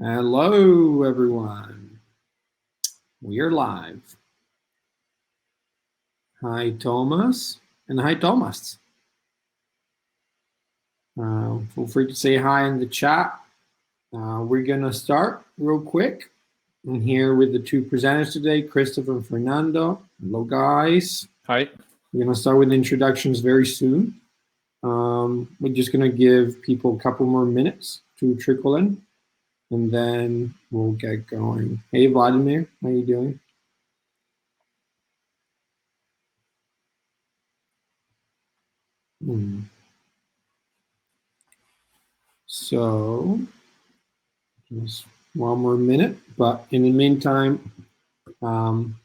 Hello, everyone. We are live. Hi, Thomas, and hi, Thomas. Feel free to say hi in the chat. We're gonna start real quick. I'm here with the two presenters today, Christopher and Fernando. Hello, guys. Hi. We're gonna start with introductions very soon. We're just gonna give people a couple more minutes to trickle in, and then we'll get going. Hey, Vladimir, how you doing? So, just one more minute, but in the meantime,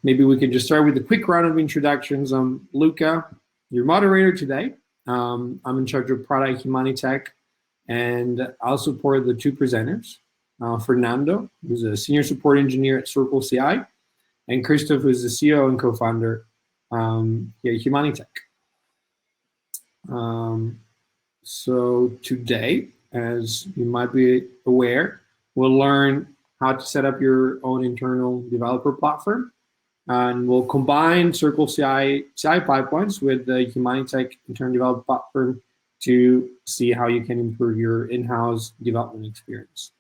maybe we could just start with a quick round of introductions. I'm Luca, your moderator today. I'm in charge of product Humanitech, and I'll support the two presenters. Fernando, who's a senior support engineer at CircleCI, and Christoph, who's the CEO and co-founder here at Humanitech. So today, as you might be aware, we'll learn how to set up your own internal developer platform. And we'll combine CircleCI CI pipelines with the Humanitech internal developer platform to see how you can improve your in-house development experience.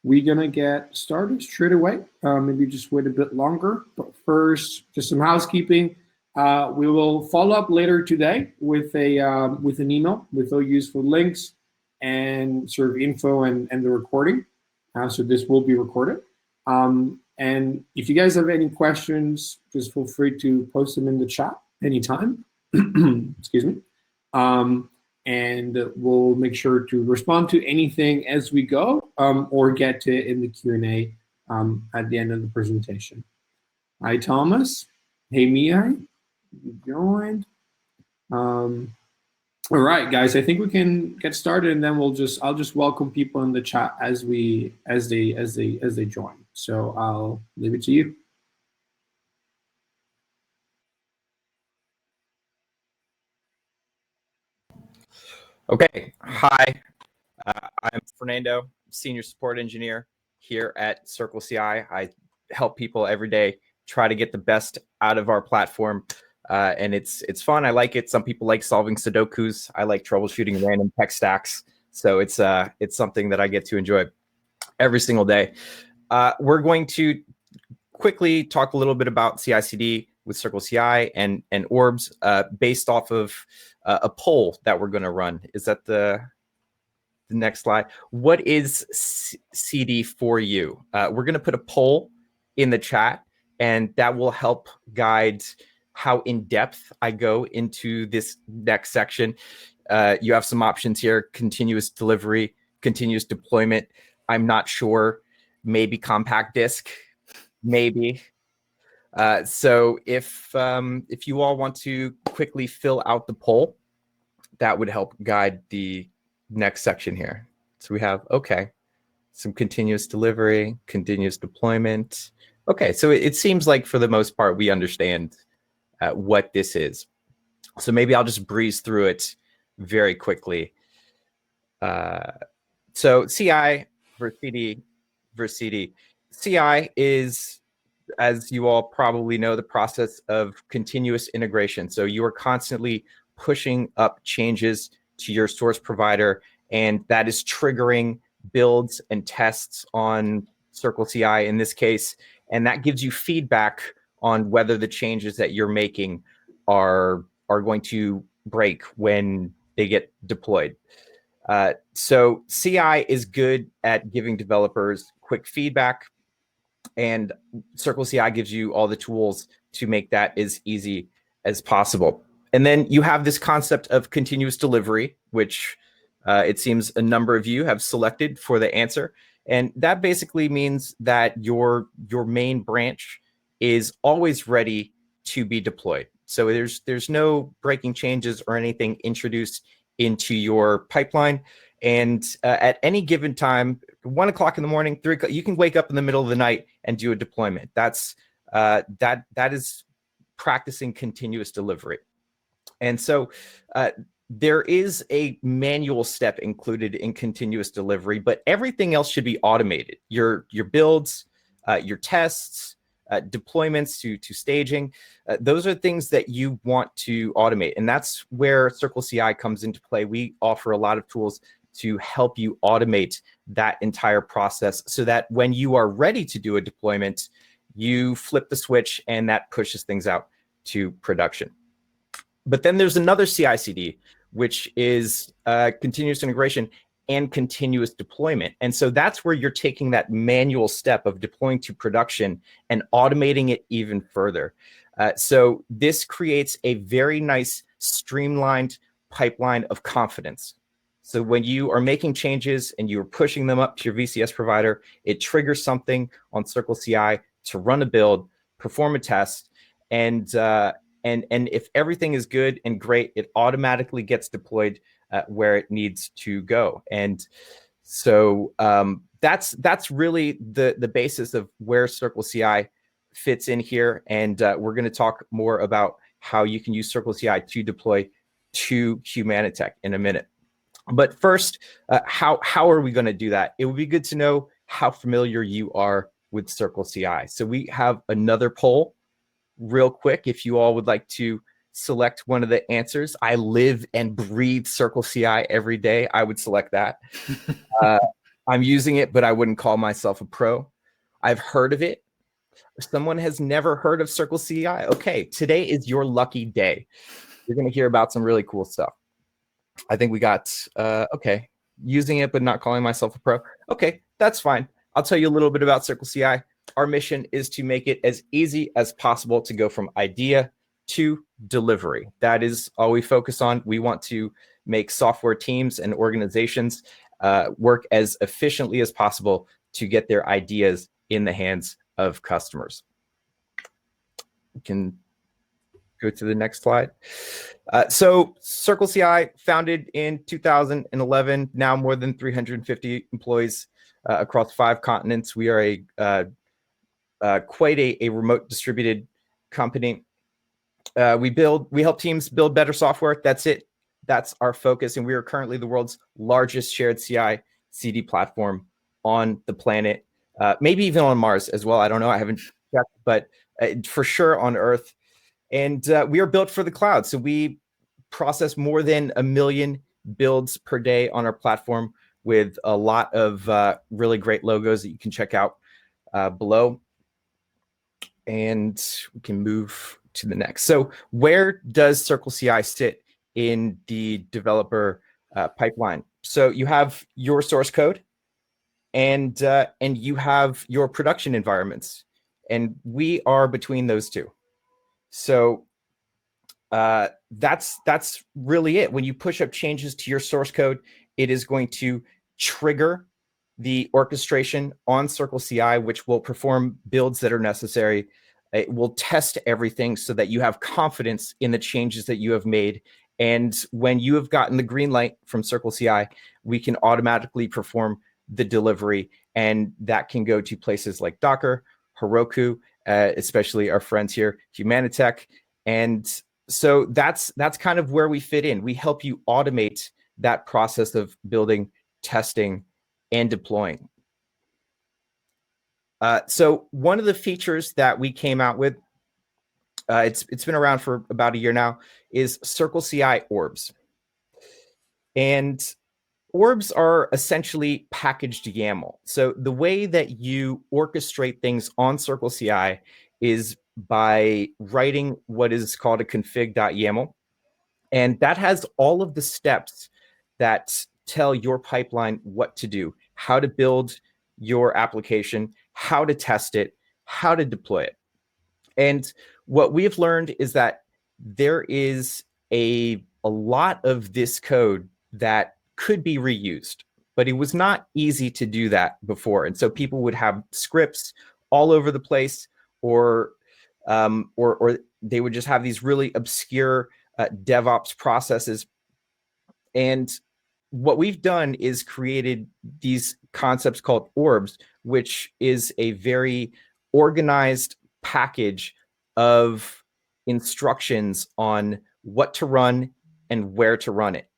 We're gonna get started straight away. Maybe just wait a bit longer, but first, just some housekeeping. We will follow up later today with an email with all useful links and sort of info and the recording. So this will be recorded. And if you guys have any questions, just feel free to post them in the chat anytime. Excuse me. And we'll make sure to respond to anything as we go, or get to it in the Q&A at the end of the presentation. Hi, Thomas. Hey, Mia. You joined. All right, guys. I think we can get started, and then I'll just welcome people in the chat as they join. So I'll leave it to you. Okay. Hi. I'm Fernando, senior support engineer here at CircleCI. I help people every day try to get the best out of our platform. And it's fun. I like it. Some people like solving Sudokus. I like troubleshooting random tech stacks. So it's something that I get to enjoy every single day. We're going to quickly talk a little bit about CI/CD with CircleCI and orbs based off of a poll that we're going to run. Is that the next slide? What is CD for you? We're going to put a poll in the chat, and that will help guide how in depth I go into this next section. You have some options here: continuous delivery, continuous deployment. I'm not sure. Maybe compact disk. Maybe. So if you all want to quickly fill out the poll, that would help guide the next section here. So we have, okay, some continuous delivery, continuous deployment. Okay, so it seems like for the most part, we understand what this is. So maybe I'll just breeze through it very quickly. So CI versus CD. CI is, as you all probably know, the process of continuous integration. So you are constantly pushing up changes to your source provider, and that is triggering builds and tests on CircleCI in this case, and that gives you feedback on whether the changes that you're making are going to break when they get deployed. So CI is good at giving developers quick feedback, and CircleCI gives you all the tools to make that as easy as possible. And then you have this concept of continuous delivery, which it seems a number of you have selected for the answer. And that basically means that your main branch is always ready to be deployed. So there's no breaking changes or anything introduced into your pipeline. And at any given time, 1 o'clock in the morning, 3 o'clock, you can wake up in the middle of the night and do a deployment. That's that is practicing continuous delivery. And so there is a manual step included in continuous delivery, but everything else should be automated. Your builds, your tests, deployments to staging, those are things that you want to automate. And that's where CircleCI comes into play. We offer a lot of tools to help you automate that entire process so that when you are ready to do a deployment, you flip the switch and that pushes things out to production. But then there's another CI/CD, which is continuous integration and continuous deployment. And so that's where you're taking that manual step of deploying to production and automating it even further. So this creates a very nice streamlined pipeline of confidence. So when you are making changes and you're pushing them up to your VCS provider, it triggers something on CircleCI to run a build, perform a test, and if everything is good and great, it automatically gets deployed where it needs to go. And so that's really the basis of where CircleCI fits in here. And we're going to talk more about how you can use CircleCI to deploy to Humanitech in a minute. But first, how are we going to do that? It would be good to know how familiar you are with CircleCI. So we have another poll real quick. If you all would like to select one of the answers, I live and breathe CircleCI every day. I would select that. I'm using it, but I wouldn't call myself a pro. I've heard of it. Someone has never heard of CircleCI. Okay, today is your lucky day. You're going to hear about some really cool stuff. I think we got, okay, using it, but not calling myself a pro. Okay, that's fine. I'll tell you a little bit about CircleCI. Our mission is to make it as easy as possible to go from idea to delivery. That is all we focus on. We want to make software teams and organizations work as efficiently as possible to get their ideas in the hands of customers. We can go to the next slide. So CircleCI, founded in 2011, now more than 350 employees across 5 continents. We are quite a remote distributed company. We help teams build better software. That's it. That's our focus. And we are currently the world's largest shared CI/CD platform on the planet, maybe even on Mars as well. I don't know. I haven't checked, but for sure on Earth. And we are built for the cloud. So we process more than 1 million builds per day on our platform with a lot of really great logos that you can check out below. And we can move to the next. So where does CircleCI sit in the developer pipeline? So you have your source code and you have your production environments. And we are between those two. So that's really it. When you push up changes to your source code, it is going to trigger the orchestration on CircleCI, which will perform builds that are necessary. It will test everything so that you have confidence in the changes that you have made. And when you have gotten the green light from CircleCI, we can automatically perform the delivery. And that can go to places like Docker, Heroku, especially our friends here, Humanitech. And so that's kind of where we fit in. We help you automate that process of building, testing, and deploying. So one of the features that we came out with, it's been around for about a year now, is CircleCI Orbs. And Orbs are essentially packaged YAML. So the way that you orchestrate things on CircleCI is by writing what is called a config.yaml. And that has all of the steps that tell your pipeline what to do, how to build your application, how to test it, how to deploy it. And what we've learned is that there is a lot of this code that could be reused, but it was not easy to do that before. And so people would have scripts all over the place, or they would just have these really obscure DevOps processes. And what we've done is created these concepts called orbs, which is a very organized package of instructions on what to run and where to run it.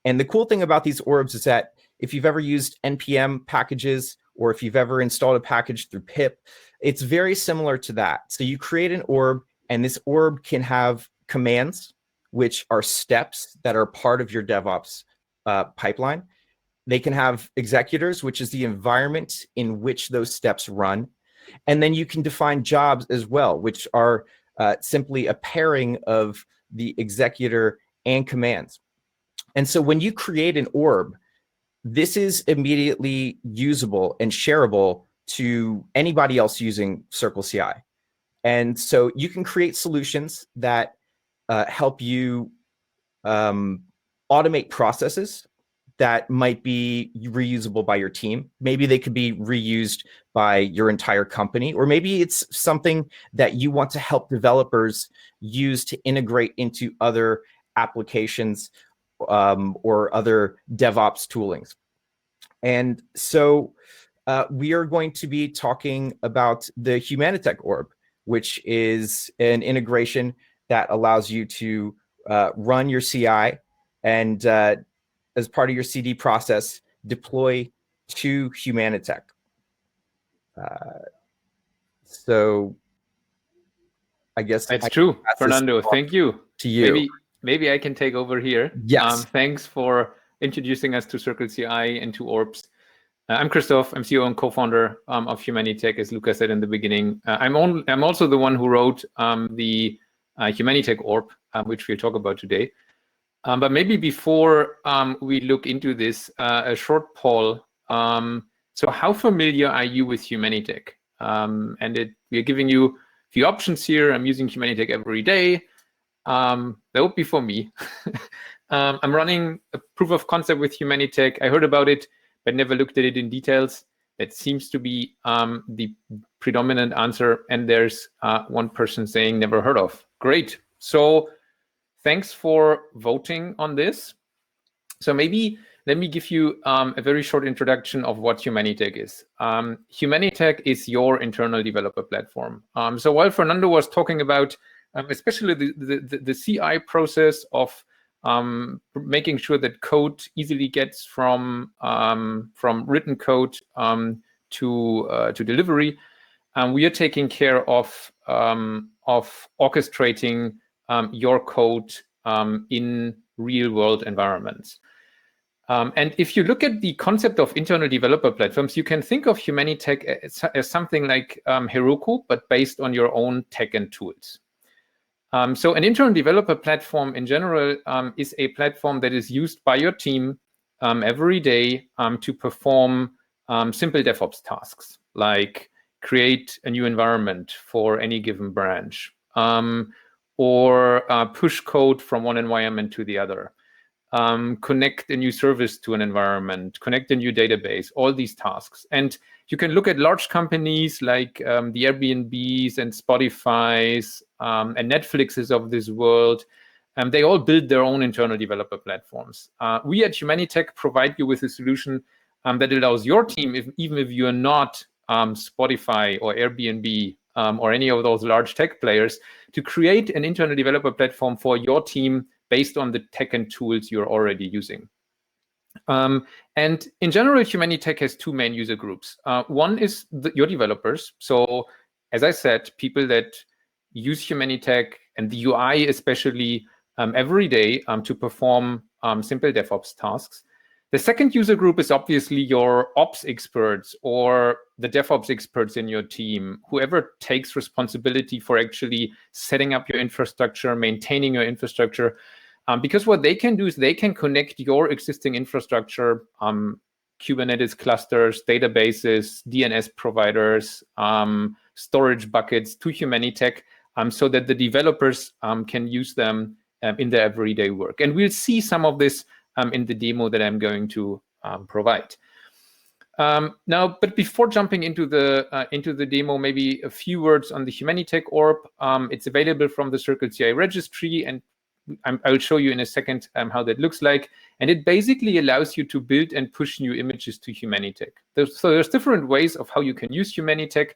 And the cool thing about these orbs is that if you've ever used NPM packages, or if you've ever installed a package through pip, it's very similar to that. So you create an orb, and this orb can have commands, which are steps that are part of your DevOps pipeline. They can have executors, which is the environment in which those steps run. And then you can define jobs as well, which are simply a pairing of the executor and commands. And so when you create an orb, this is immediately usable and shareable to anybody else using CircleCI. And so you can create solutions that help you automate processes that might be reusable by your team. Maybe they could be reused by your entire company, or maybe it's something that you want to help developers use to integrate into other applications or other DevOps toolings. And so we are going to be talking about the Humanitech orb, which is an integration that allows you to run your CI and as part of your CD process, deploy to Humanitech. So I guess that's true, Fernando. Thank you. To you. Maybe I can take over here. Yes. Thanks for introducing us to CircleCI and to orbs. I'm Christoph. I'm CEO and co-founder of Humanitech, as Luca said in the beginning. I'm also the one who wrote the Humanitech orb, which we'll talk about today. But maybe before we look into this, a short poll. So how familiar are you with Humanitech? We're giving you a few options here. I'm using Humanitech every day. That would be for me. I'm running a proof of concept with Humanitech. I heard about it, but never looked at it in details. That seems to be the predominant answer. And there's one person saying never heard of. Great. So thanks for voting on this. So maybe let me give you a very short introduction of what Humanitech is. Humanitech is your internal developer platform. So while Fernando was talking about especially the CI process of making sure that code easily gets from written code to delivery, we are taking care of orchestrating your code in real-world environments. And if you look at the concept of internal developer platforms, you can think of Humanitech as something like Heroku, but based on your own tech and tools. So an internal developer platform in general is a platform that is used by your team every day to perform simple DevOps tasks, like create a new environment for any given branch, or push code from one environment to the other, connect a new service to an environment, connect a new database, all these tasks. And you can look at large companies like the Airbnbs and Spotifys and Netflixes of this world. They all build their own internal developer platforms. We at Humanitech provide you with a solution that allows your team, even if you're not Spotify or Airbnb or any of those large tech players, to create an internal developer platform for your team based on the tech and tools you're already using. And in general, Humanitech has two main user groups. One is your developers. So as I said, people that use Humanitech and the UI especially every day to perform simple DevOps tasks. The second user group is obviously your ops experts or the DevOps experts in your team, whoever takes responsibility for actually setting up your infrastructure, maintaining your infrastructure. Because what they can do is they can connect your existing infrastructure, Kubernetes clusters, databases, DNS providers, storage buckets to Humanitech so that the developers can use them in their everyday work. And we'll see some of this in the demo that I'm going to provide. Now, but before jumping into the demo, maybe a few words on the Humanitech orb. It's available from the CircleCI registry, and I will show you in a second how that looks like. And it basically allows you to build and push new images to Humanitech. So there's different ways of how you can use Humanitech,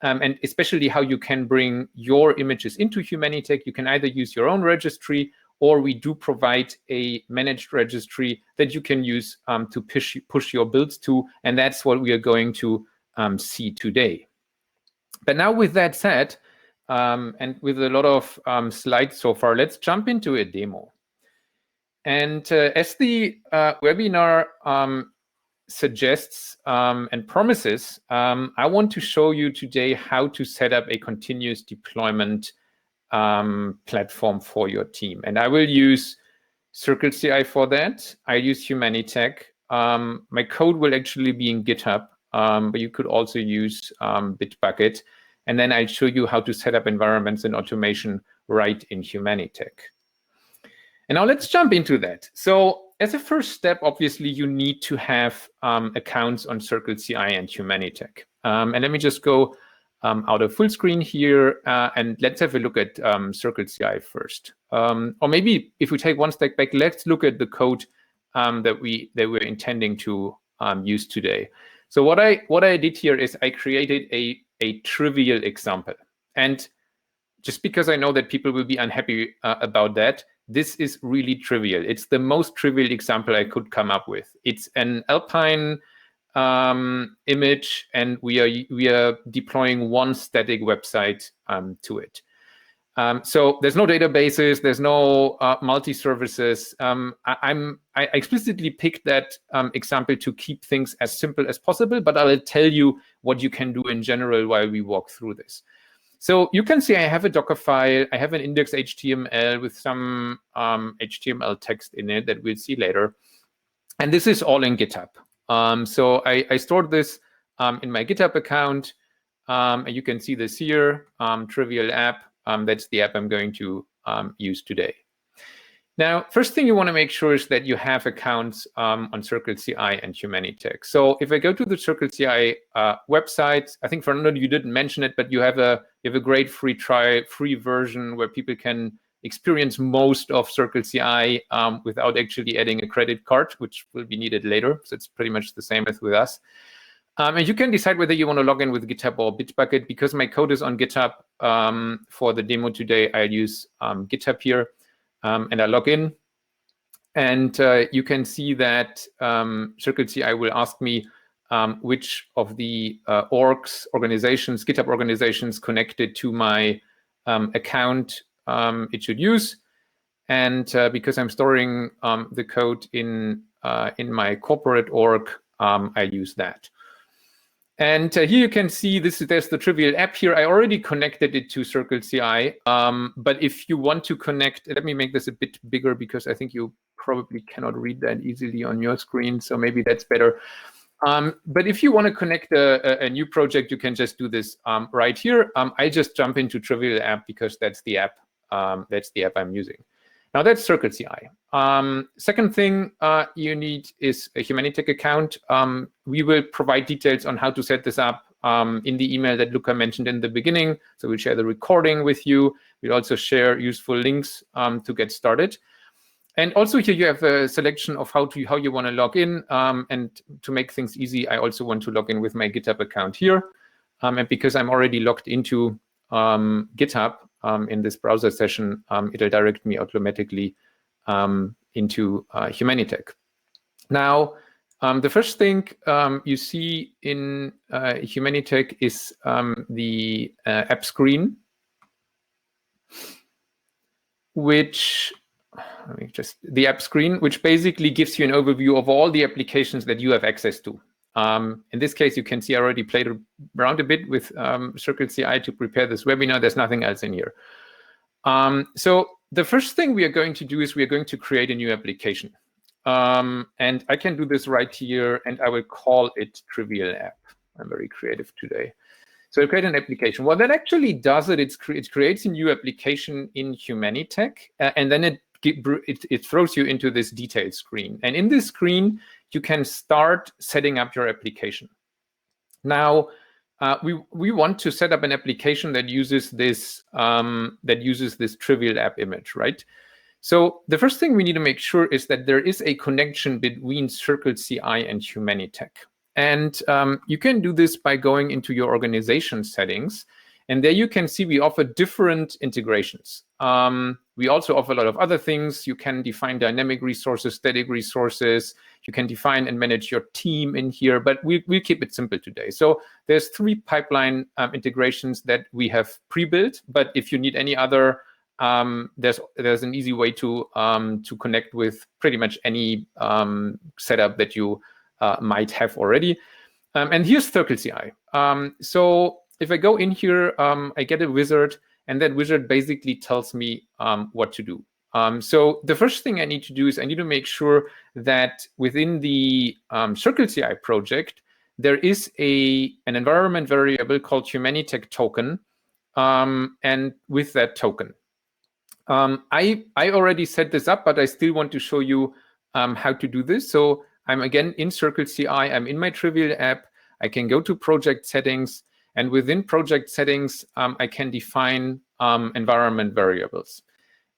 and especially how you can bring your images into Humanitech. You can either use your own registry, or we do provide a managed registry that you can use to push your builds to, and that's what we are going to see today. But now with that said, and with a lot of slides so far, let's jump into a demo. And as the webinar suggests and promises, I want to show you today how to set up a continuous deployment platform for your team. And I will use CircleCI for that. I use Humanitech. My code will actually be in GitHub, but you could also use Bitbucket. And then I'll show you how to set up environments and automation right in Humanitech. And now let's jump into that. So as a first step, obviously, you need to have accounts on CircleCI and Humanitech. And let me just go out of full screen here, and let's have a look at CircleCI first. Or maybe if we take one step back, let's look at the code that we're intending to use today. So what I did here is I created a trivial example. And just because I know that people will be unhappy about that, this is really trivial. It's the most trivial example I could come up with. It's an Alpine image, and we are deploying one static website to it. So there's no databases, there's no multi-services. I explicitly picked that example to keep things as simple as possible, but I'll tell you what you can do in general while we walk through this. So you can see I have a Docker file, I have an index.html with some HTML text in it that we'll see later. And this is all in GitHub. So I stored this in my GitHub account. And you can see this here, trivial app. That's the app I'm going to use today. Now, first thing you want to make sure is that you have accounts on CircleCI and Humanitech. So if I go to the CircleCI website, I think Fernando, you didn't mention it, but you have a great free version where people can experience most of CircleCI without actually adding a credit card, which will be needed later. So it's pretty much the same as with us. And you can decide whether you want to log in with GitHub or Bitbucket. Because my code is on GitHub for the demo today, I'll use GitHub here. And I log in. And you can see that CircleCI will ask me which of the organizations, GitHub organizations connected to my account it should use. And because I'm storing the code in my corporate org, I use that. And here you can see there's the trivial app here. I already connected it to CircleCI. But if you want to connect, let me make this a bit bigger because I think you probably cannot read that easily on your screen. So maybe that's better. But if you want to connect a new project, you can just do this right here. I just jump into trivial app because that's the app. That's the app I'm using. Now that's CircleCI. Second thing you need is a Humanitech account. We will provide details on how to set this up in the email that Luca mentioned in the beginning. So we'll share the recording with you. We'll also share useful links to get started. And also here you have a selection of how you want to log in. And to make things easy, I also want to log in with my GitHub account here. And because I'm already logged into GitHub in this browser session, it'll direct me automatically into Humanitech. Now, the first thing you see in Humanitech is the app screen, which basically gives you an overview of all the applications that you have access to. In this case, you can see I already played around a bit with CircleCI to prepare this webinar. There's nothing else in here. So the first thing we are going to do is we are going to create a new application. And I can do this right here, and I will call it Trivial App. I'm very creative today. So I create an application. What that actually does, it creates a new application in Humanitech, and then it throws you into this details screen. And in this screen, you can start setting up your application. Now, we want to set up an application that uses this trivial app image, right? So the first thing we need to make sure is that there is a connection between CircleCI and Humanitech. And you can do this by going into your organization settings. And there you can see we offer different integrations. We also offer a lot of other things. You can define dynamic resources, static resources. You can define and manage your team in here, but we'll keep it simple today. So there's 3 pipeline integrations that we have pre-built, but if you need any other, there's an easy way to connect with pretty much any setup that you might have already. And here's CircleCI. So if I go in here, I get a wizard, and that wizard basically tells me what to do. So the first thing I need to do is I need to make sure that within the CircleCI project, there is an environment variable called Humanitech token, and with that token. I already set this up, but I still want to show you how to do this. So I'm again in CircleCI, I'm in my Trivial app, I can go to project settings, and within project settings, I can define environment variables.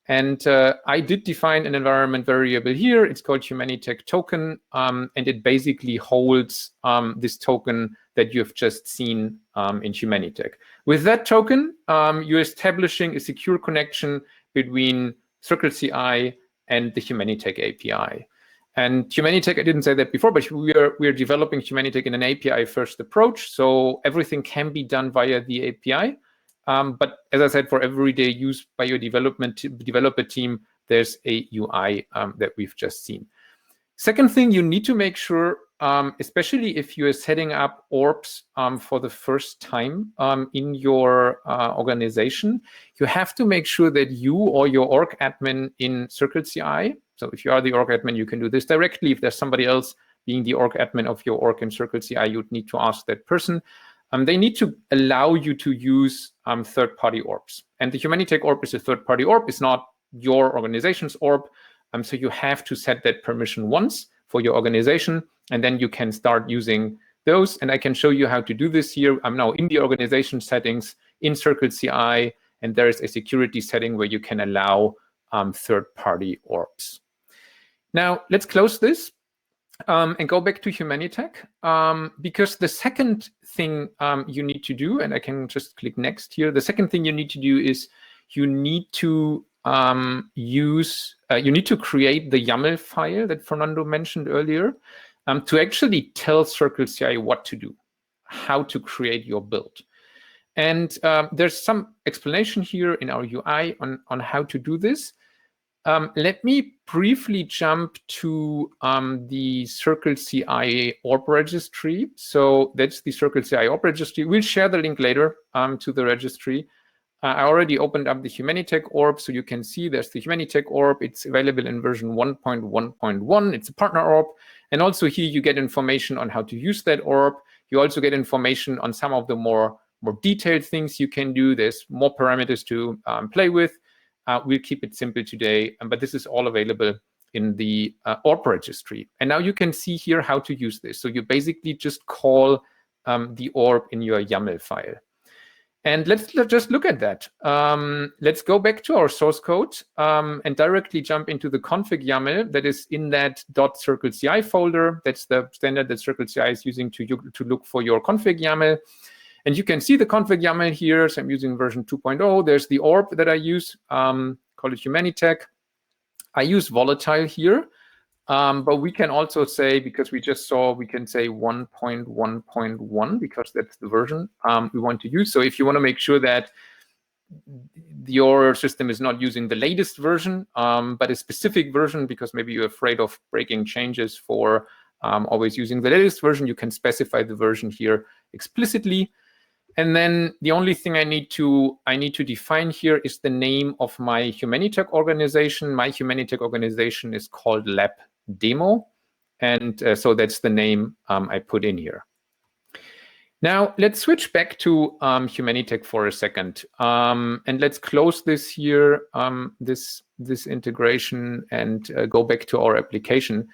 And I did define an environment variable here. It's called Humanitech token, and it basically holds this token that you've just seen in Humanitech. With that token, you're establishing a secure connection between CircleCI and the Humanitech API. And Humanitech, I didn't say that before, but we are developing Humanitech in an API-first approach, so everything can be done via the API. But as I said, for everyday use by your developer team, there's a UI that we've just seen. Second thing, you need to make sure, especially if you are setting up orbs for the first time in your organization, you have to make sure that you or your org admin in CircleCI, so if you are the org admin, you can do this directly. If there's somebody else being the org admin of your org in CircleCI, you'd need to ask that person. They need to allow you to use third-party orbs. And the Humanitech orb is a third-party orb. It's not your organization's orb. So you have to set that permission once for your organization, and then you can start using those. And I can show you how to do this here. I'm now in the organization settings in CircleCI, and there is a security setting where you can allow third-party orbs. Now, let's close this and go back to Humanitech, because the second thing you need to do, and I can just click next here, the second thing you need to do is you need to create the YAML file that Fernando mentioned earlier to actually tell CircleCI what to do, how to create your build. And there's some explanation here in our UI on how to do this. Let me briefly jump to the CircleCI orb registry. So that's the CircleCI orb registry. We'll share the link later to the registry. I already opened up the Humanitech orb, so you can see there's the Humanitech orb. It's available in version 1.1.1. It's a partner orb. And also here you get information on how to use that orb. You also get information on some of the more detailed things you can do. There's more parameters to play with. We'll keep it simple today, but this is all available in the orb registry. And now you can see here how to use this. So you basically just call the orb in your YAML file. And let's just look at that. Let's go back to our source code and directly jump into the config YAML that is in that .circleci folder. That's the standard that CircleCI is using to look for your config YAML. And you can see the config YAML here. So I'm using version 2.0. There's the orb that I use, call it Humanitech. I use volatile here, but we can also say, because we just saw, we can say 1.1.1 because that's the version we want to use. So if you want to make sure that your system is not using the latest version, but a specific version, because maybe you're afraid of breaking changes for always using the latest version, you can specify the version here explicitly. And then the only thing I need to define here is the name of my Humanitech organization. My Humanitech organization is called Lab Demo, and so that's the name I put in here. Now let's switch back to Humanitech for a second, and let's close this here, this integration, and go back to our application.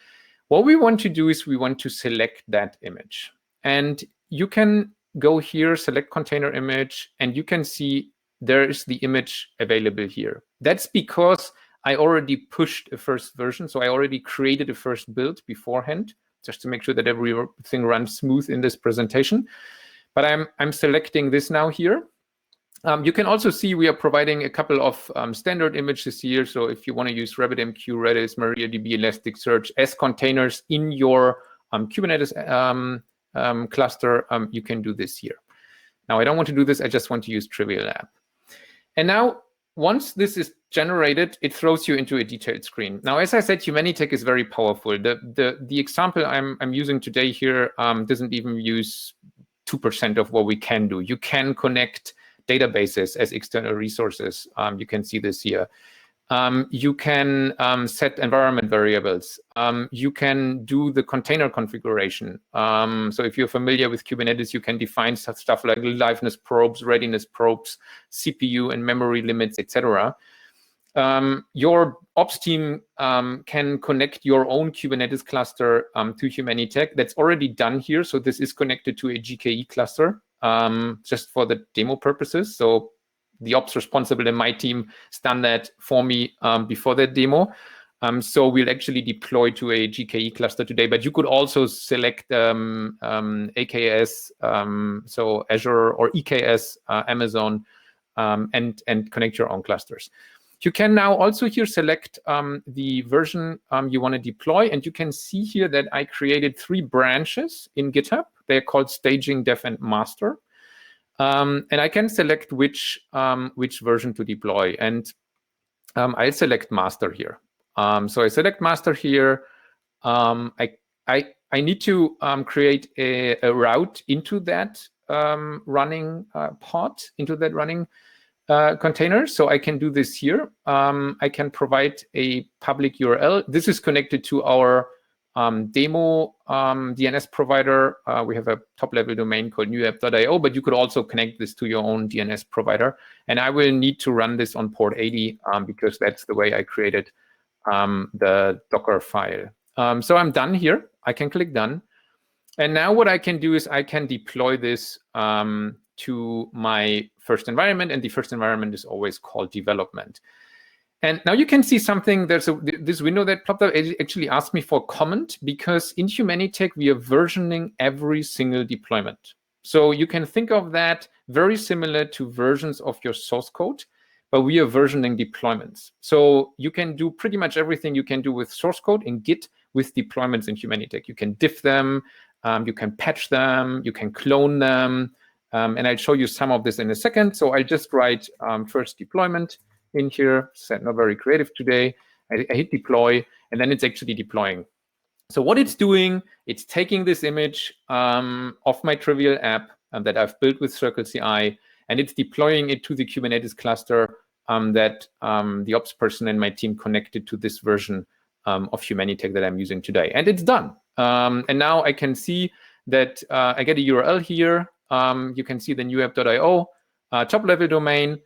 What we want to do is we want to select that image, and you can go here, select container image, and you can see there is the image available here. That's because I already pushed a first version, so I already created a first build beforehand, just to make sure that everything runs smooth in this presentation. But I'm selecting this now here, You can also see we are providing a couple of standard images here. So if you want to use RabbitMQ, Redis, MariaDB, Elasticsearch as containers in your Kubernetes cluster, you can do this here. Now, I don't want to do this. I just want to use Trivial App. And now, once this is generated, it throws you into a detailed screen. Now, as I said, Humanitech is very powerful. The example I'm using today here doesn't even use 2% of what we can do. You can connect databases as external resources. You can see this here. You can set environment variables. You can do the container configuration. So if you're familiar with Kubernetes, you can define stuff like liveness probes, readiness probes, CPU and memory limits, etc. Your ops team can connect your own Kubernetes cluster to Humanitech. That's already done here. So this is connected to a GKE cluster just for the demo purposes. So the ops responsible in my team has done that for me before that demo. So we'll actually deploy to a GKE cluster today, but you could also select AKS, so Azure or EKS, Amazon, and connect your own clusters. You can now also here select the version you want to deploy, and you can see here that I created 3 branches in GitHub. They're called staging, dev, and master. And I can select which version to deploy, and I'll select master here. So I select master here. I need to create a route into that running pod, into that running container. So I can do this here. I can provide a public URL. This is connected to our demo DNS provider. We have a top-level domain called newapp.io, but you could also connect this to your own DNS provider. And I will need to run this on port 80 because that's the way I created the Docker file. So I'm done here. I can click done. And now what I can do is I can deploy this to my first environment, and the first environment is always called development. And now you can see something, there's this window that popped up. It actually asked me for comment because in Humanitech, we are versioning every single deployment. So you can think of that very similar to versions of your source code, but we are versioning deployments. So you can do pretty much everything you can do with source code in Git with deployments in Humanitech. You can diff them, you can patch them, you can clone them, and I'll show you some of this in a second. So I'll just write first deployment in here, said not very creative today. I hit deploy, and then it's actually deploying. So what it's doing, it's taking this image of my Trivial app that I've built with CircleCI, and it's deploying it to the Kubernetes cluster that the ops person and my team connected to this version of Humanitech that I'm using today. And it's done. And now I can see that I get a URL here. You can see the newapp.io top-level domain.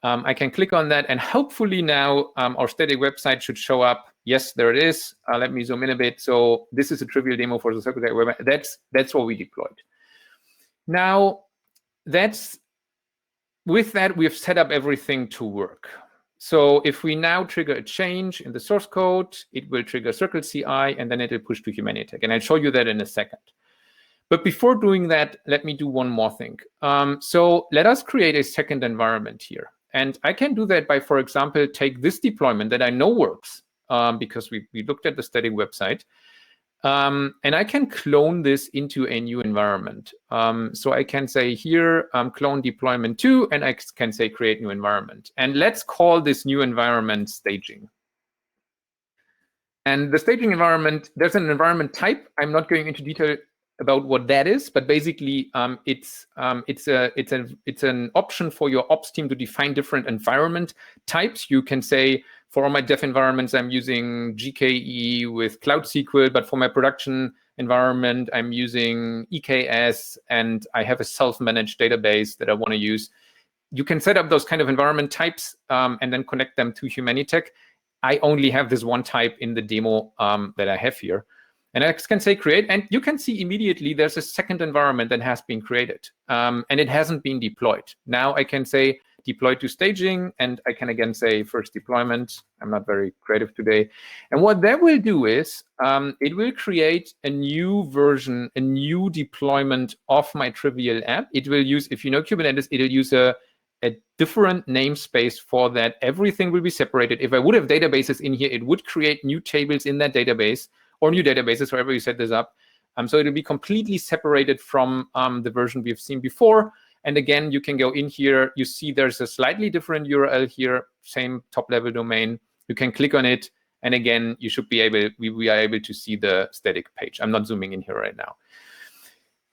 I can click on that, and hopefully now our static website should show up. Yes, there it is. Let me zoom in a bit. So this is a trivial demo for the CircleCI web. That's what we deployed. Now, with that, we've set up everything to work. So if we now trigger a change in the source code, it will trigger CircleCI, and then it will push to Humanitech. And I'll show you that in a second. But before doing that, let me do one more thing. So let us create a second environment here. And I can do that by, for example, take this deployment that I know works because we looked at the static website. And I can clone this into a new environment. So I can say here, clone deployment 2, and I can say create new environment. And let's call this new environment staging. And the staging environment, there's an environment type. I'm not going into detail about what that is, but basically it's an option for your ops team to define different environment types. You can say, for all my dev environments, I'm using GKE with Cloud SQL, but for my production environment, I'm using EKS, and I have a self-managed database that I want to use. You can set up those kind of environment types and then connect them to Humanitech. I only have this one type in the demo that I have here. And I can say create, and you can see immediately there's a second environment that has been created, and it hasn't been deployed. Now I can say deploy to staging, and I can again say first deployment. I'm not very creative today. And what that will do is it will create a new version, a new deployment of my Trivial app. It will use, if you know Kubernetes, it'll use a a different namespace for that. Everything will be separated. If I would have databases in here, it would create new tables in that database, or new databases, wherever you set this up. So it'll be completely separated from the version we've seen before. And again, you can go in here. You see there's a slightly different URL here, same top-level domain. You can click on it. And again, you should be able, we are able to see the static page. I'm not zooming in here right now.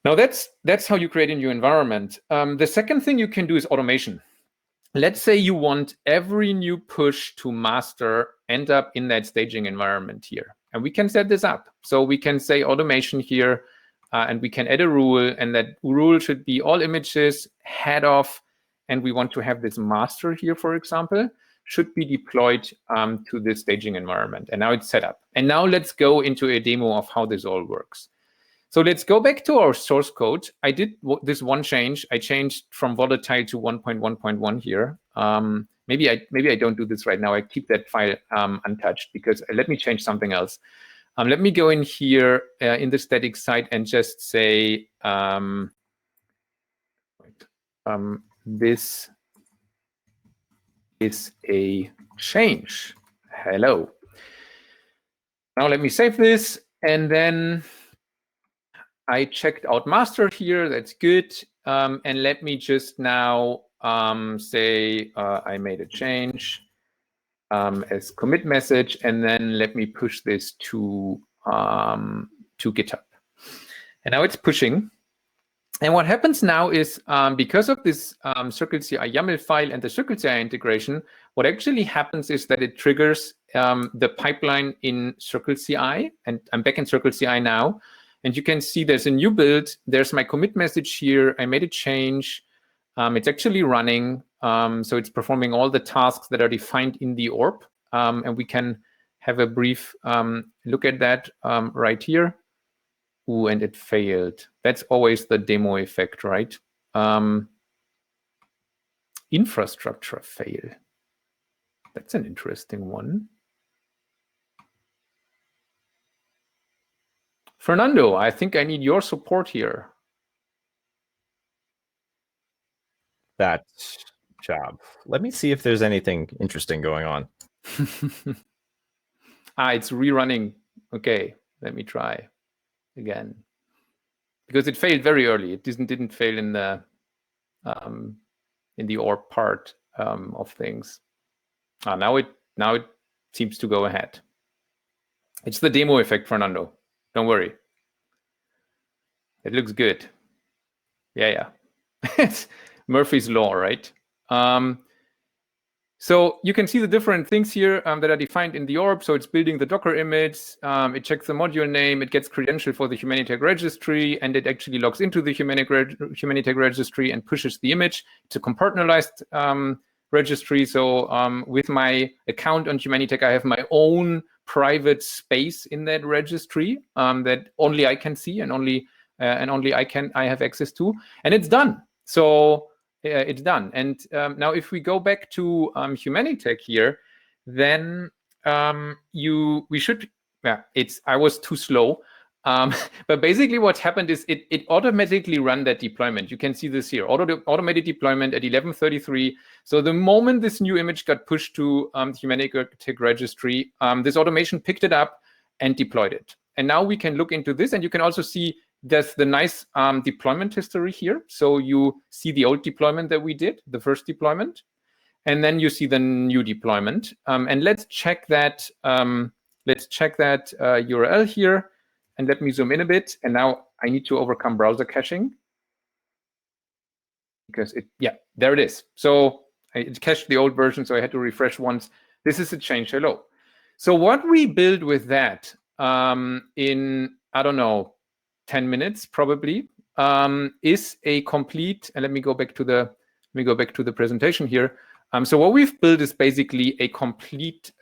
Now that's how you create a new environment. The second thing you can do is automation. Let's say you want every new push to master end up in that staging environment here. And we can set this up. So we can say automation here, and we can add a rule, and that rule should be all images, head off, and we want to have this master here, for example, should be deployed to the staging environment. And now it's set up. And now let's go into a demo of how this all works. So let's go back to our source code. I did this one change. I changed from volatile to 1.1.1 here. Maybe I don't do this right now. I keep that file untouched, because let me change something else. Let me go in here in the static site and just say this is a change. Hello. Now let me save this, and then I checked out master here. That's good. And let me just now say I made a change as commit message, and then let me push this to GitHub. And now it's pushing. And what happens now is, because of this CircleCI YAML file and the CircleCI integration, what actually happens is that it triggers the pipeline in CircleCI. And I'm back in CircleCI now. And you can see there's a new build. There's my commit message here. I made a change. It's actually running. So it's performing all the tasks that are defined in the orb. And we can have a brief look at that right here. Ooh, and it failed. That's always the demo effect, right? Infrastructure fail. That's an interesting one. Fernando, I think I need your support here. That job. Let me see if there's anything interesting going on. It's rerunning. Okay, let me try again, because it failed very early. It didn't fail in the orb part of things. Now it seems to go ahead. It's the demo effect, Fernando. Don't worry. It looks good. Yeah. It's Murphy's Law, right? So you can see the different things here that are defined in the orb. So it's building the Docker image. It checks the module name. It gets credential for the Humanitech registry, and it actually logs into the Humanitech registry and pushes the image. It's a compartmentalized registry. So with my account on Humanitech, I have my own private space in that registry that only I can see and only I have access to, and it's done. So it's done. And now if we go back to Humanitech here, then I was too slow. But basically what happened is it automatically ran that deployment. You can see this here, automated deployment at 11:33. So the moment this new image got pushed to the Humanitech registry, this automation picked it up and deployed it. And now we can look into this, and you can also see there's the nice deployment history here. So you see the old deployment that we did, the first deployment, and then you see the new deployment. And let's check that URL here. And let me zoom in a bit. And now I need to overcome browser caching, because there it is. So it cached the old version, so I had to refresh once. This is a change. Hello. So what we build with that in, I don't know, 10 minutes probably, is a complete. And let me go back to the presentation here. So what we've built is basically a complete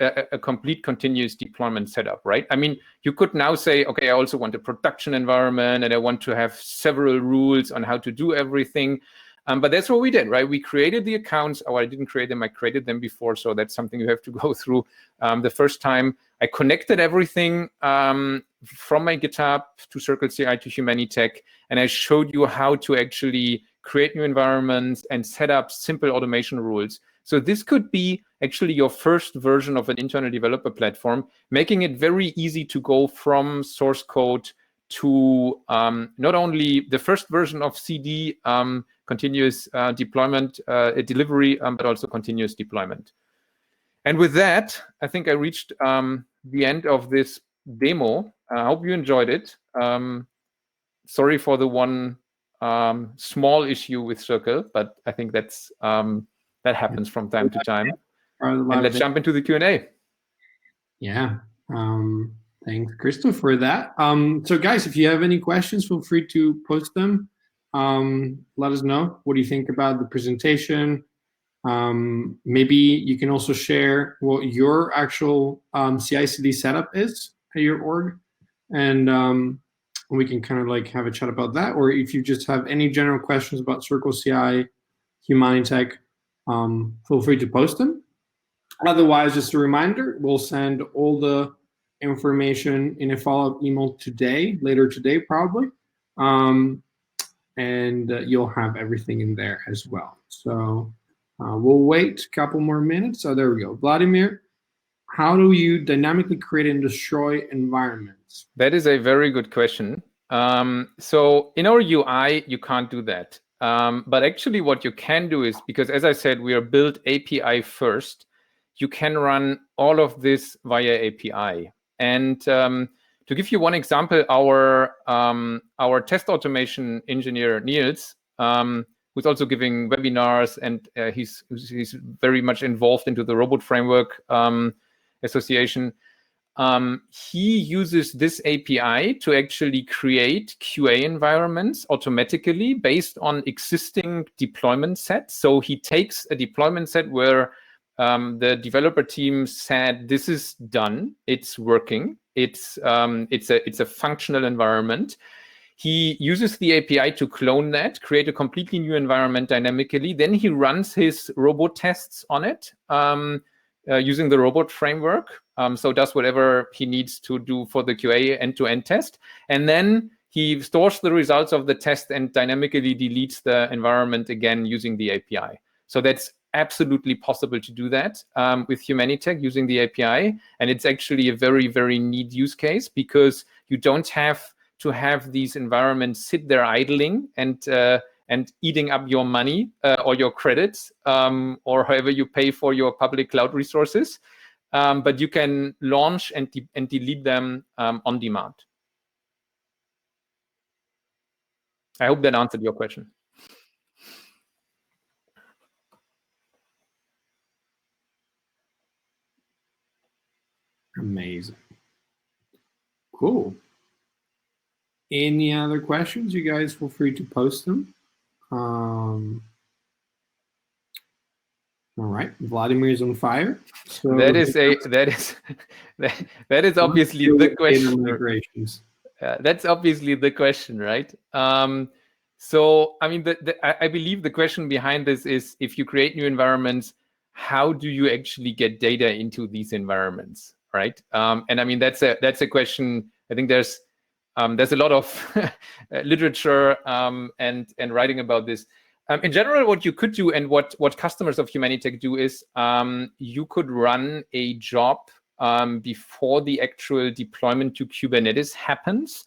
continuous deployment setup, right? I mean, you could now say, okay, I also want a production environment, and I want to have several rules on how to do everything. But that's what we did, right? We created the accounts. Oh, I didn't create them. I created them before, so that's something you have to go through the first time. I connected everything from my GitHub to CircleCI to Humanitech, and I showed you how to actually create new environments, and set up simple automation rules. So this could be actually your first version of an internal developer platform, making it very easy to go from source code to not only the first version of CD, continuous deployment, delivery, but also continuous deployment. And with that, I think I reached the end of this demo. I hope you enjoyed it. Sorry for the one small issue with Circle, but I think that's that happens from time to time. And let's jump into the Q&A. Yeah. Thanks, Christoph, for that. So guys, if you have any questions, feel free to post them. Let us know. What do you think about the presentation? Maybe you can also share what your actual CI/CD setup is at your org, and we can kind of like have a chat about that. Or if you just have any general questions about CircleCI, Humanitech, feel free to post them. Otherwise, just a reminder, we'll send all the information in a follow-up email today, later today probably, and you'll have everything in there as well. So we'll wait a couple more minutes. So there we go. Vladimir, how do you dynamically create and destroy environments? That is a very good question. So in our UI, you can't do that. But actually what you can do is, because as I said, we are built API first, you can run all of this via API. And to give you one example, our test automation engineer, Niels, who's also giving webinars, and he's very much involved into the Robot Framework Association. He uses this API to actually create QA environments automatically based on existing deployment sets. So he takes a deployment set where the developer team said, this is done, it's working, it's a functional environment. He uses the API to clone that, create a completely new environment dynamically. Then he runs his robot tests on it using the robot framework. So does whatever he needs to do for the QA end-to-end test. And then he stores the results of the test and dynamically deletes the environment again using the API. So that's absolutely possible to do that with Humanitech using the API. And it's actually a very, very neat use case, because you don't have to have these environments sit there idling and eating up your money or your credits or however you pay for your public cloud resources. But you can launch and delete them on demand. I hope that answered your question. Amazing. Cool. Any other questions? You guys feel free to post them. All right, Vladimir is on fire. So that is obviously the question. That's obviously the question, right? So I mean, I believe the question behind this is, if you create new environments, how do you actually get data into these environments, right? And I mean, that's a question. I think there's a lot of literature and writing about this. In general, what you could do, and what customers of Humanitech do, is you could run a job before the actual deployment to Kubernetes happens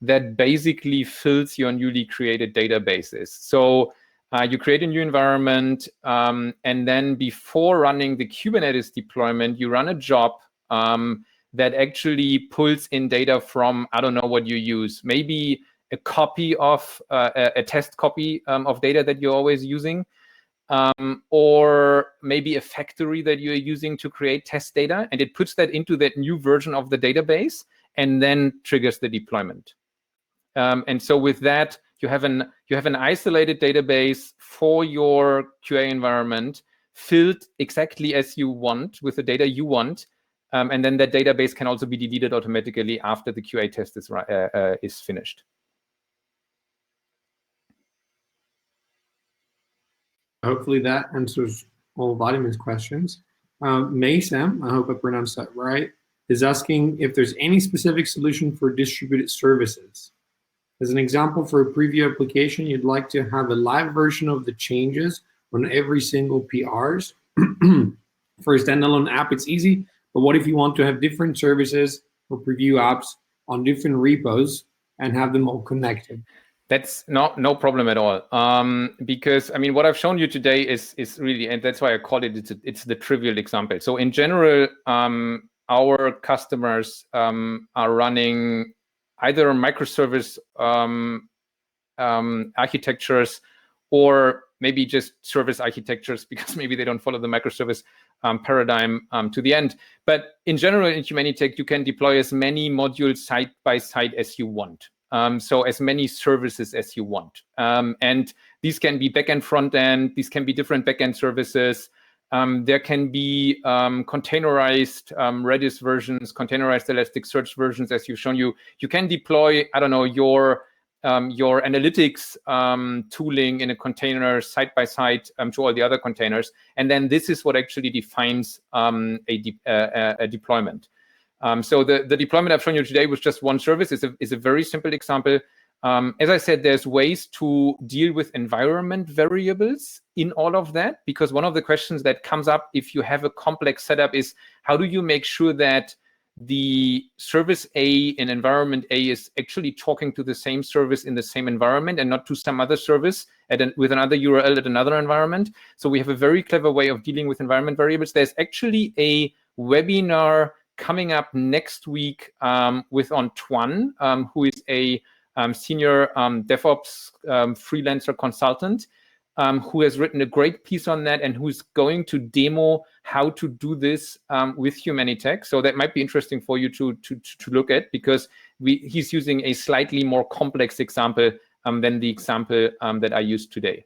that basically fills your newly created databases. So you create a new environment, and then before running the Kubernetes deployment, you run a job that actually pulls in data from, I don't know what you use, maybe a copy of a test copy of data that you're always using, or maybe a factory that you're using to create test data, and it puts that into that new version of the database and then triggers the deployment. And so with that, you have an isolated database for your QA environment, filled exactly as you want with the data you want, and then that database can also be deleted automatically after the QA test is finished. Hopefully that answers all of Vladimir's questions. Maysam, I hope I pronounced that right, is asking if there's any specific solution for distributed services. As an example, for a preview application, you'd like to have a live version of the changes on every single PRs. For a standalone app, it's easy, but what if you want to have different services or preview apps on different repos and have them all connected? That's no problem at all. Because I mean, what I've shown you today is really, and that's why I call it, it's the trivial example. So in general, our customers are running either microservice architectures, or maybe just service architectures, because maybe they don't follow the microservice paradigm to the end. But in general, in Humanitech, you can deploy as many modules side by side as you want. So as many services as you want. And these can be backend, front end, these can be different backend services. There can be containerized Redis versions, containerized Elasticsearch versions, as you've shown you. You can deploy, I don't know, your analytics tooling in a container side by side to all the other containers. And then this is what actually defines a deployment. So the deployment I've shown you today was just one service. Is a very simple example. As I said, there's ways to deal with environment variables in all of that, because one of the questions that comes up if you have a complex setup is, how do you make sure that the service A in environment A is actually talking to the same service in the same environment and not to some other service with another URL at another environment? So we have a very clever way of dealing with environment variables. There's actually a webinar coming up next week with Antoine, who is a senior DevOps freelancer consultant, who has written a great piece on that and who's going to demo how to do this with Humanitech. So that might be interesting for you to look at, because he's using a slightly more complex example than the example that I used today.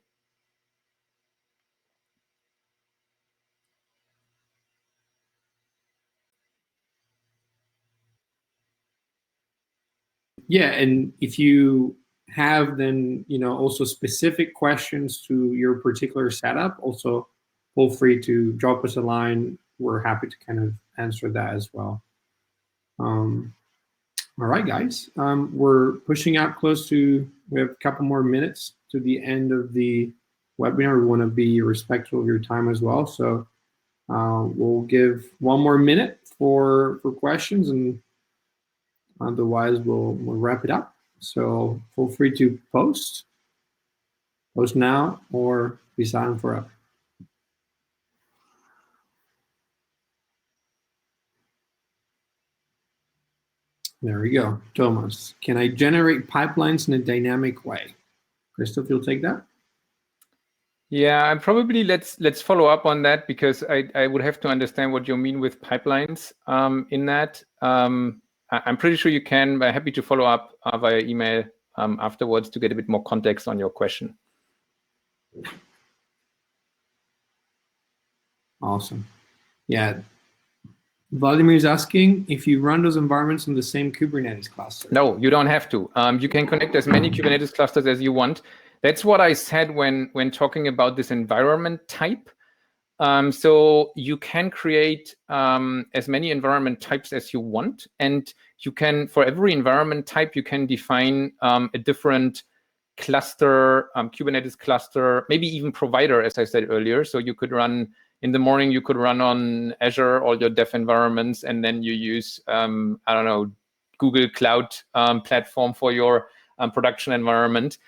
Yeah, and if you have then, also specific questions to your particular setup, also feel free to drop us a line. We're happy to kind of answer that as well. All right, guys, we're pushing out we have a couple more minutes to the end of the webinar. We want to be respectful of your time as well. So we'll give one more minute for questions, and otherwise we'll wrap it up. So feel free to post now or be silent forever. There we go. Thomas, can I generate pipelines in a dynamic way? Christoph, you'll take that? Yeah, and probably let's follow up on that, because I would have to understand what you mean with pipelines in that. I'm pretty sure you can, but I'm happy to follow up via email afterwards to get a bit more context on your question. Awesome. Yeah. Vladimir is asking if you run those environments in the same Kubernetes cluster. No, you don't have to. You can connect as many Kubernetes clusters as you want. That's what I said when talking about this environment type. So you can create as many environment types as you want, and you can, for every environment type, you can define a different cluster, Kubernetes cluster, maybe even provider, as I said earlier. So you could run, in the morning, you could run on Azure, all your dev environments, and then you use, I don't know, Google Cloud platform for your production environment.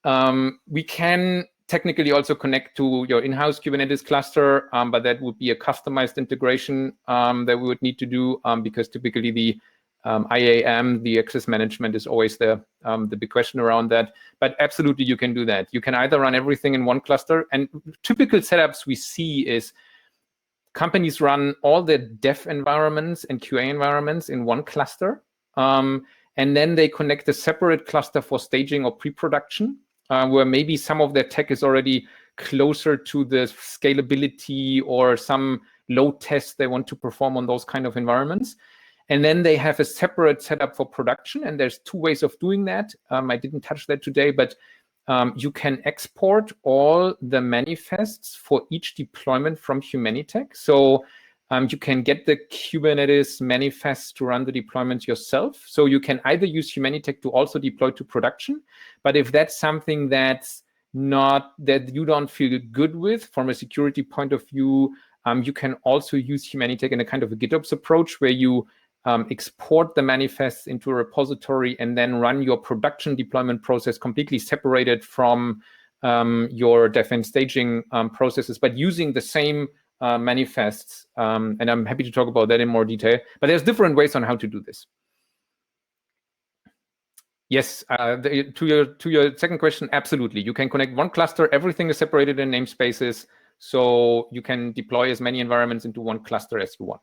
We can technically also connect to your in-house Kubernetes cluster, but that would be a customized integration that we would need to do, because typically the IAM, the access management, is always the big question around that. But absolutely, you can do that. You can either run everything in one cluster, and typical setups we see is companies run all their dev environments and QA environments in one cluster, and then they connect a separate cluster for staging or pre-production, where maybe some of their tech is already closer to the scalability or some load tests they want to perform on those kind of environments. And then they have a separate setup for production, and there's two ways of doing that. I didn't touch that today, but you can export all the manifests for each deployment from Humanitech. So you can get the Kubernetes manifest to run the deployments yourself. So you can either use Humanitech to also deploy to production. But if that's something that's not that you don't feel good with from a security point of view, you can also use Humanitech in a kind of a GitOps approach where you export the manifests into a repository and then run your production deployment process completely separated from your dev and staging processes, but using the same manifests. And I'm happy to talk about that in more detail. But there's different ways on how to do this. Yes, to your second question, absolutely. You can connect one cluster. Everything is separated in namespaces, so you can deploy as many environments into one cluster as you want.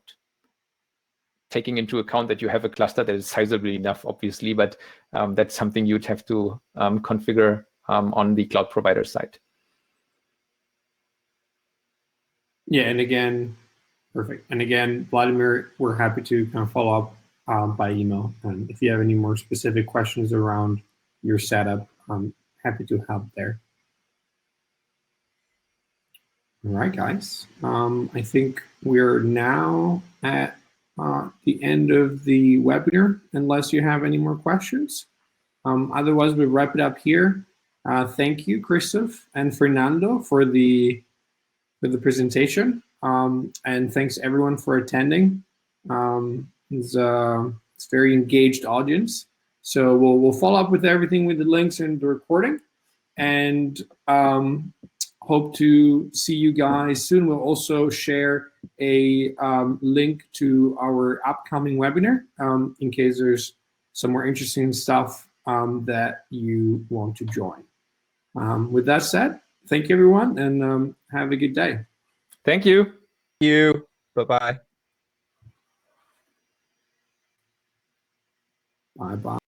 Taking into account that you have a cluster that is sizably enough, obviously, but that's something you'd have to configure on the cloud provider side. Yeah, and again, perfect. And again, Vladimir, we're happy to kind of follow up by email. And if you have any more specific questions around your setup, I'm happy to help there. All right, guys. I think we're now at the end of the webinar, unless you have any more questions. Otherwise, we'll wrap it up here. Thank you, Christoph and Fernando, for the presentation, and thanks everyone for attending. It's a very engaged audience, so we'll follow up with everything with the links and the recording, and hope to see you guys soon. We'll also share a link to our upcoming webinar in case there's some more interesting stuff that you want to join. With that said, thank you, everyone, and have a good day. Thank you. Thank you. Bye-bye. Bye-bye.